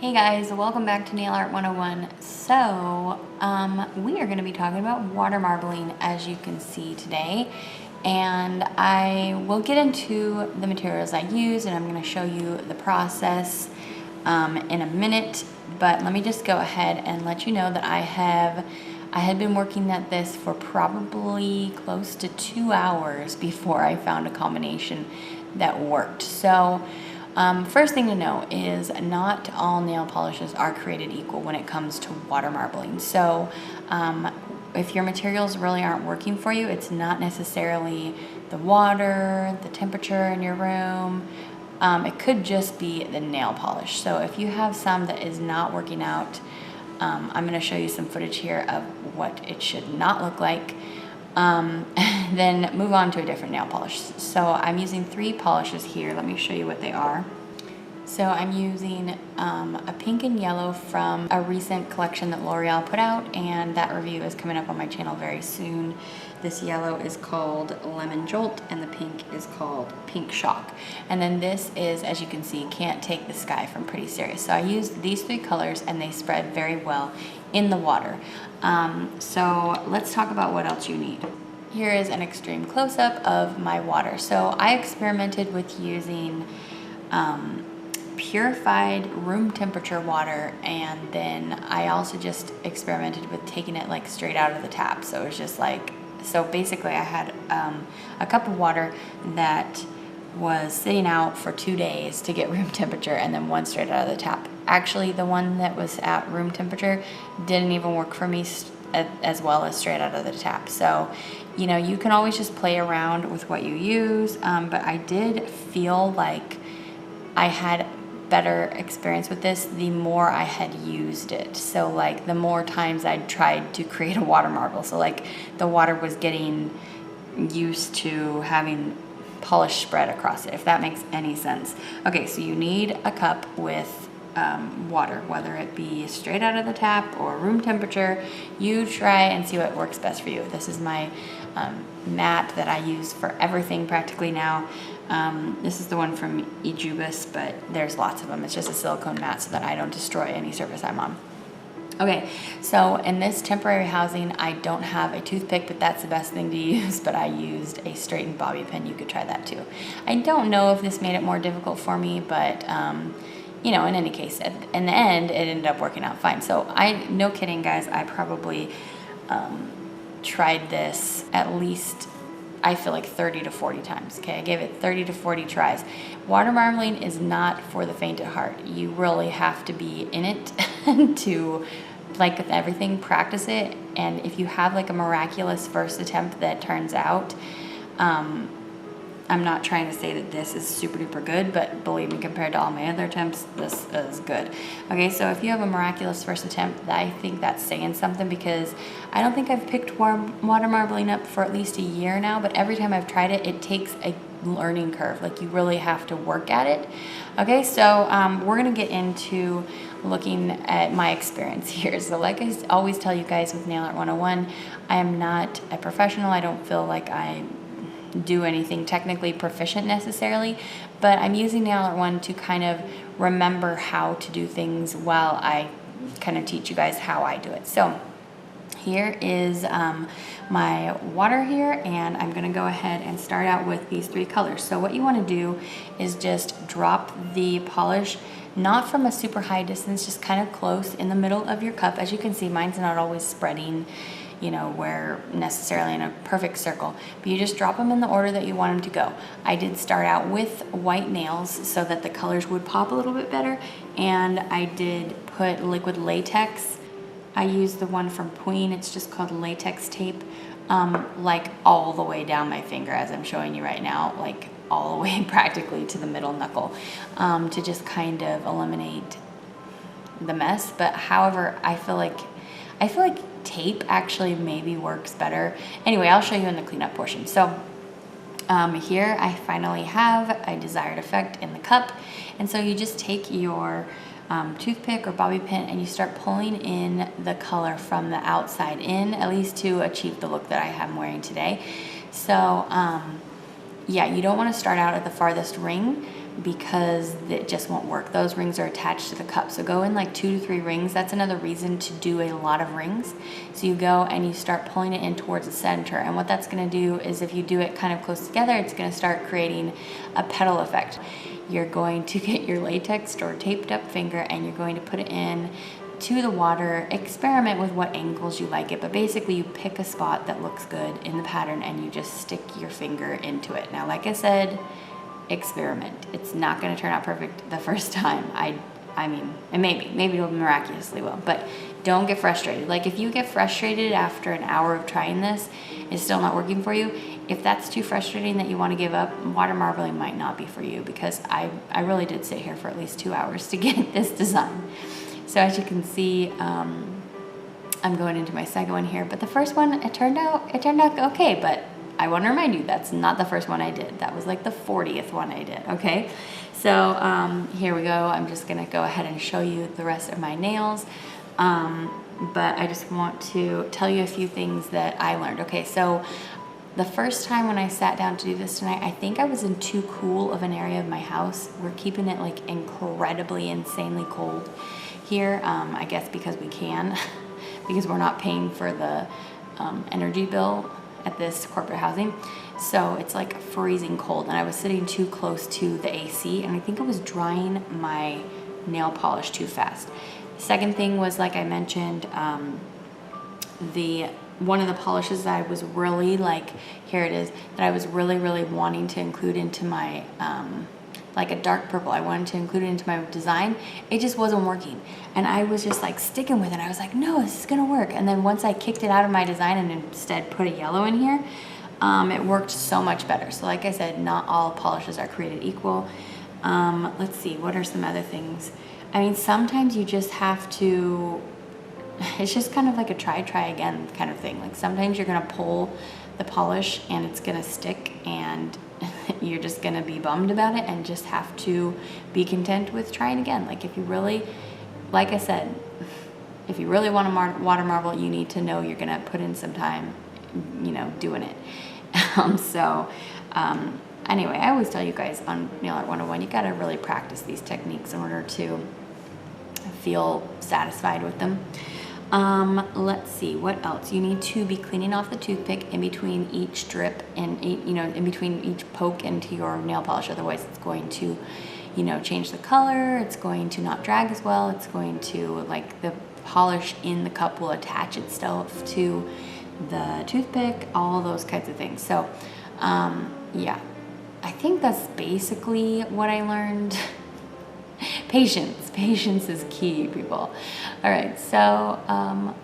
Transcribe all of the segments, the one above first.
Hey guys, welcome back to Nail Art 101. So, we are going to be talking about water marbling, as you can see today. And I will get into the materials I use, and I'm going to show you the process in a minute. But let me just go ahead and let you know that I had been working at this for probably close to 2 hours before I found a combination that worked. So, first thing to know is not all nail polishes are created equal when it comes to water marbling. So if your materials really aren't working for you, it's not necessarily the water, the temperature in your room. It could just be the nail polish. So if you have some that is not working out, I'm going to show you some footage here of what it should not look like. Then move on to a different nail polish. So I'm using 3 polishes here. Let me show you what they are. So I'm using a pink and yellow from a recent collection that L'Oreal put out, and that review is coming up on my channel very soon. This yellow is called Lemon Jolt, and the pink is called Pink Shock. And then this is, as you can see, Can't Take the Sky from Pretty Serious. So I used these 3 colors, and they spread very well in the water. So let's talk about what else you need. Here is an extreme close-up of my water. So I experimented with using purified room temperature water, and then I also just experimented with taking it like straight out of the tap. So it was just like, so basically I had a cup of water that was sitting out for 2 days to get room temperature, and then one straight out of the tap. Actually, the one that was at room temperature didn't even work for me as well as straight out of the tap. So, you know, you can always just play around with what you use, but I did feel like I had better experience with this the more I had used it. So like the more times I'd tried to create a water marble. So like the water was getting used to having polish spread across it, if that makes any sense. Okay, so you need a cup with water, whether it be straight out of the tap or room temperature. You try and see what works best for you. This is my mat that I use for everything practically now. This is the one from Ejubis, but there's lots of them. It's just a silicone mat so that I don't destroy any surface I'm on. Okay, so in this temporary housing, I don't have a toothpick, but that's the best thing to use, but I used a straightened bobby pin. You could try that too. I don't know if this made it more difficult for me, but you know, in any case, in the end, it ended up working out fine. So no kidding, guys, I probably tried this at least, I feel like 30 to 40 times. Okay, I gave it 30 to 40 tries. Water marbling is not for the faint at heart. You really have to be in it to, like with everything, practice it. And if you have like a miraculous first attempt that turns out, I'm not trying to say that this is super duper good, but believe me, compared to all my other attempts, this is good. Okay, so if you have a miraculous first attempt, I think that's saying something, because I don't think I've picked water marbling up for at least a year now, but every time I've tried it, it takes a learning curve. Like, you really have to work at it. Okay, so we're gonna get into looking at my experience here. So like I always tell you guys with Nail Art 101, I am not a professional. I don't feel like I do anything technically proficient necessarily, but I'm using Nail Art 1 to kind of remember how to do things while I kind of teach you guys how I do it. So here is my water here, and I'm gonna go ahead and start out with these 3 colors. So what you wanna do is just drop the polish, not from a super high distance, just kind of close in the middle of your cup. As you can see, mine's not always spreading, you know, where necessarily in a perfect circle, but you just drop them in the order that you want them to go. I did start out with white nails so that the colors would pop a little bit better, and I did put liquid latex. I used the one from Queen, it's just called latex tape, like all the way down my finger, as I'm showing you right now, like all the way practically to the middle knuckle, to just kind of eliminate the mess. But however, I feel like tape actually maybe works better. Anyway, I'll show you in the cleanup portion. So here I finally have a desired effect in the cup, and so you just take your toothpick or bobby pin and you start pulling in the color from the outside in, at least to achieve the look that I am wearing today. So yeah, you don't want to start out at the farthest ring, because it just won't work. Those rings are attached to the cup. So go in like 2 to 3 rings. That's another reason to do a lot of rings. So you go and you start pulling it in towards the center. And what that's gonna do is if you do it kind of close together, it's gonna start creating a petal effect. You're going to get your latex or taped up finger and you're going to put it in to the water. Experiment with what angles you like it, but basically you pick a spot that looks good in the pattern and you just stick your finger into it. Now, like I said, experiment. It's not going to turn out perfect the first time. I mean, and maybe it'll miraculously will, but don't get frustrated. Like if you get frustrated after an hour of trying this, it's still not working for you. If that's too frustrating that you want to give up, water marbling might not be for you, because I really did sit here for at least 2 hours to get this design. So as you can see, I'm going into my second one here, but the first one, it turned out okay, but I want to remind you, that's not the first one I did. That was like the 40th one I did, okay? So here we go. I'm just gonna go ahead and show you the rest of my nails. But I just want to tell you a few things that I learned. Okay, so the first time when I sat down to do this tonight, I think I was in too cool of an area of my house. We're keeping it like incredibly, insanely cold here, I guess because we can, because we're not paying for the energy bill at this corporate housing. So it's like freezing cold, and I was sitting too close to the AC, and I think I was drying my nail polish too fast. Second thing was, like I mentioned, one of the polishes that I was really like, here it is, that I was really wanting to include into my like a dark purple. I wanted to include it into my design. It just wasn't working. And I was just like sticking with it. I was like, no, this is gonna work. And then once I kicked it out of my design and instead put a yellow in here, it worked so much better. So like I said, not all polishes are created equal. Let's see, what are some other things? I mean, sometimes you just have to, it's just kind of like a try again kind of thing. Like sometimes you're gonna pull the polish and it's gonna stick and you're just gonna be bummed about it and just have to be content with trying again. Like if you really, like I said, if you really want to water marble, you need to know you're gonna put in some time, you know, doing it. Anyway, I always tell you guys on Nail Art 101, you gotta really practice these techniques in order to feel satisfied with them. Let's see, what else? You need to be cleaning off the toothpick in between each drip and, you know, in between each poke into your nail polish. Otherwise it's going to, you know, change the color. It's going to not drag as well. It's going to, like, the polish in the cup will attach itself to the toothpick, all those kinds of things. So, yeah, I think that's basically what I learned. Patience is key, people. All right, so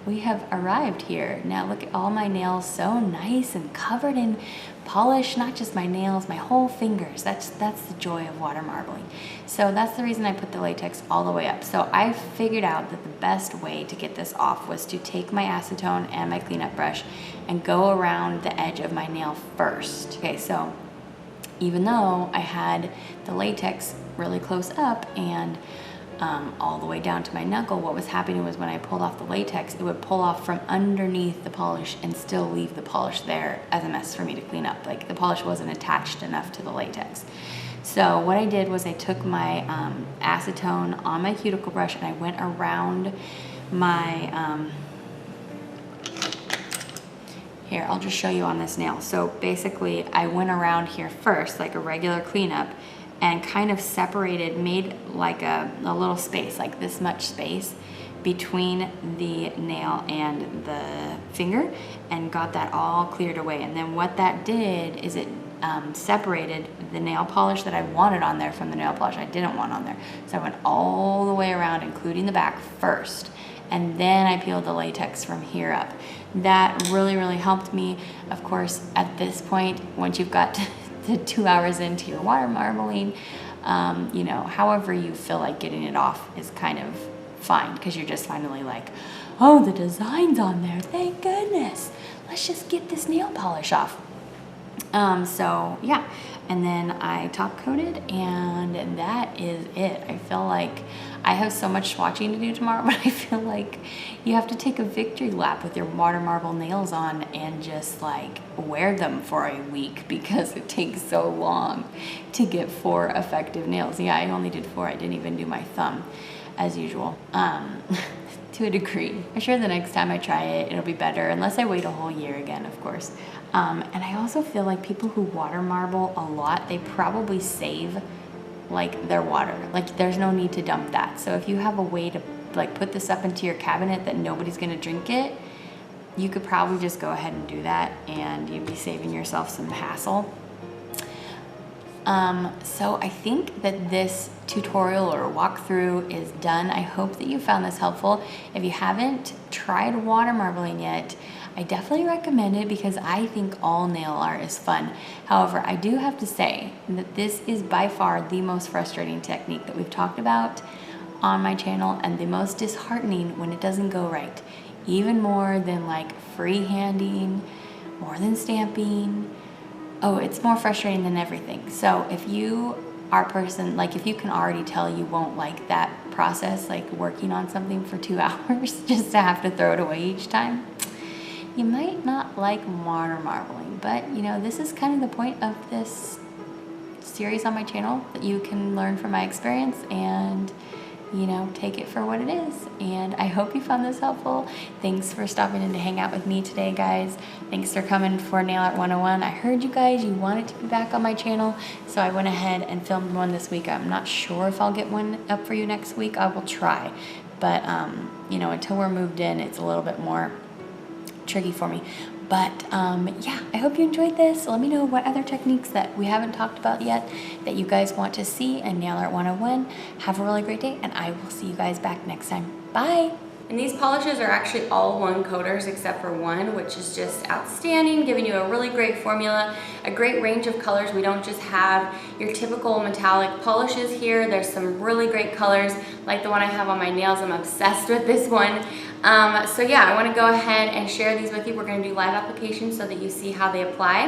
we have arrived here. Now look at all my nails, so nice and covered in polish, not just my nails, my whole fingers. That's the joy of water marbling. So that's the reason I put the latex all the way up. So I figured out that the best way to get this off was to take my acetone and my cleanup brush and go around the edge of my nail first. Okay, so even though I had the latex really close up and all the way down to my knuckle, what was happening was when I pulled off the latex, it would pull off from underneath the polish and still leave the polish there as a mess for me to clean up. Like the polish wasn't attached enough to the latex. So what I did was I took my acetone on my cuticle brush and I went around my, here, I'll just show you on this nail. So basically I went around here first, like a regular cleanup, and kind of separated, made like a little space, like this much space between the nail and the finger, and got that all cleared away. And then what that did is it separated the nail polish that I wanted on there from the nail polish I didn't want on there. So I went all the way around, including the back first, and then I peeled the latex from here up. That really helped me. Of course, at this point, once you've got to 2 hours into your water marbling, you know, however you feel like getting it off is kind of fine, because you're just finally like, oh, the design's on there, thank goodness. Let's just get this nail polish off. So yeah, and then I top coated, and that is it. I feel like I have so much swatching to do tomorrow, but I feel like you have to take a victory lap with your water marble nails on and just like wear them for a week because it takes so long to get 4 effective nails. Yeah, I only did 4. I didn't even do my thumb as usual. To a degree. I'm sure the next time I try it, it'll be better, unless I wait a whole year again, of course. And I also feel like people who water marble a lot, they probably save like their water. Like there's no need to dump that. So if you have a way to like put this up into your cabinet that nobody's gonna drink it, you could probably just go ahead and do that and you'd be saving yourself some hassle. So I think that this tutorial or walkthrough is done. I hope that you found this helpful. If you haven't tried water marbling yet, I definitely recommend it because I think all nail art is fun. However, I do have to say that this is by far the most frustrating technique that we've talked about on my channel and the most disheartening when it doesn't go right. Even more than like freehanding, more than stamping. Oh, it's more frustrating than everything. So if you are a person, like if you can already tell you won't like that process, like working on something for 2 hours just to have to throw it away each time, you might not like water marbling. But you know, this is kind of the point of this series on my channel, that you can learn from my experience and you know, take it for what it is. And I hope you found this helpful. Thanks for stopping in to hang out with me today, guys. Thanks for coming for Nail Art 101. I heard you guys, you wanted to be back on my channel, so I went ahead and filmed one this week. I'm not sure if I'll get one up for you next week. I will try. But, you know, until we're moved in, it's a little bit more tricky for me. But yeah, I hope you enjoyed this. Let me know what other techniques that we haven't talked about yet that you guys want to see in Nail Art 101. Have a really great day, and I will see you guys back next time. Bye! And these polishes are actually all one coaters except for one, which is just outstanding, giving you a really great formula, a great range of colors. We don't just have your typical metallic polishes here. There's some really great colors, like the one I have on my nails. I'm obsessed with this one. So yeah, I want to go ahead and share these with you. We're going to do live applications so that you see how they apply.